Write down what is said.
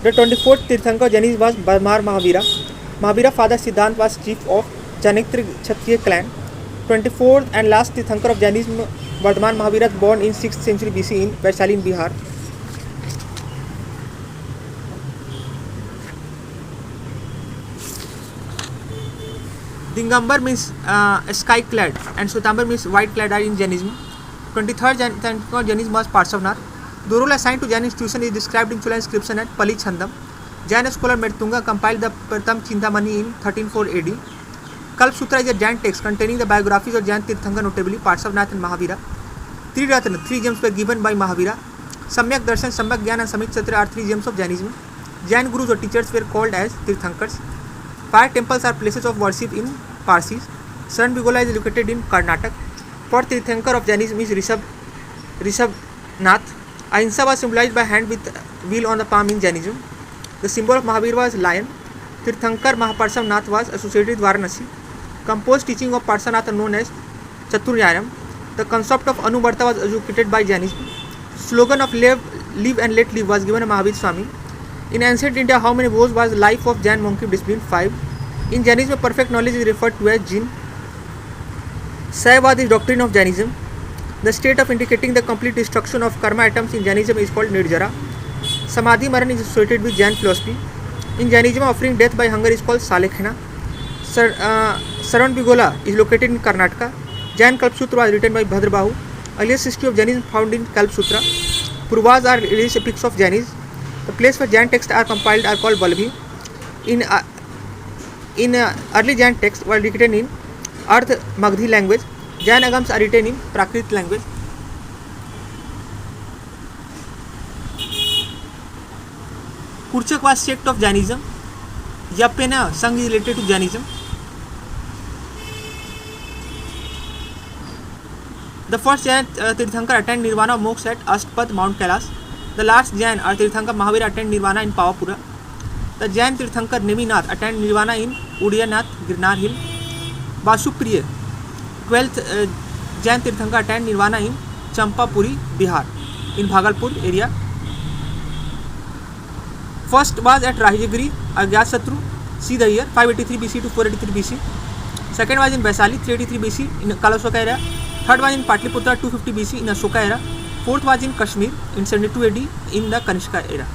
The 24th Tirthankar Jainism was Bamar Mahavira. Mahavira father Siddhant was chief of Chanitra Kshatriya clan. 24th and last Tirthankar of Jainism, Vardhaman Mahavira, born in 6th century BC in Vaishali in Bihar. Dingambar means sky clad and Swetambar means white clad are in Jainism. 23rd Tirthankar Jainism was Parsavnath. The role assigned to Jain institution is described in Chola inscription at Pali Chandam. Jain scholar Mertunga compiled the Pratham Chintamani in 1304 AD. Kalp Sutra is a Jain text containing the biographies of Jain Tirthankar, notably Parsavnath and Mahavira. Three Ratna, 3 gems were given by Mahavira. Samyak Darshan, Samyak Gyan and Samik Chatra are 3 gems of Jainism. Jain gurus or teachers were called as Tirthankars. 5 temples are places of worship in Parsis. Saran Bigola is located in Karnataka. 4th Tirthankar of Jainism is Rishabhnath. Ahimsa was symbolized by hand with wheel on the palm in Jainism. The symbol of Mahavir was lion. Tirthankar Mahaparsavnath was associated with Varanasi. Composed teaching of Parsavnath are known as Chaturnyayam. The concept of Anuvarta was educated by Jainism. Slogan of live and let live was given by Mahavir Swami. In ancient India, how many vows was life of Jain monkey discipline? 5. In Jainism, perfect knowledge is referred to as Jin. Saivada is doctrine of Jainism. The state of indicating the complete destruction of karma atoms in Jainism is called Nirjara. Samadhi Maran is associated with Jain philosophy. In Jainism, offering death by hunger is called Salekhana. Saran Bigola is located in Karnataka. Jain Kalp Sutra was written by Bhadrabahu. Earliest history of Jainism found in Kalp Sutra. Purvas are religious epics of Jainism. The place where Jain texts are compiled are called Balbhi. In early Jain texts were written in Arth Magdhi language. Jain agams are written in Prakrit language. Kurchak was sect of Jainism. Yapena Sangh is related to Jainism. The first Jain Tirthankar attained Nirvana of Moksha at Ashtpad, Mount Kailash. The last Jain or Tirthankar Mahavira attained Nirvana in Pavapura. The Jain Tirthankar Neminath attained Nirvana in Udayanath, Girnar Hill. Vasupriya, 12th Jain Tirthankar attained Nirvana in Champapuri, Bihar, in Bhagalpur area. First was at Rahigiri, Agyasatru, see the year 583 BC to 483 BC. Second was in Vaishali, 383 BC in Kalasoka area. Third was in Patliputra, 250 BC in Ashoka era. Fourth was in Kashmir in 72 AD in the Kanishka era.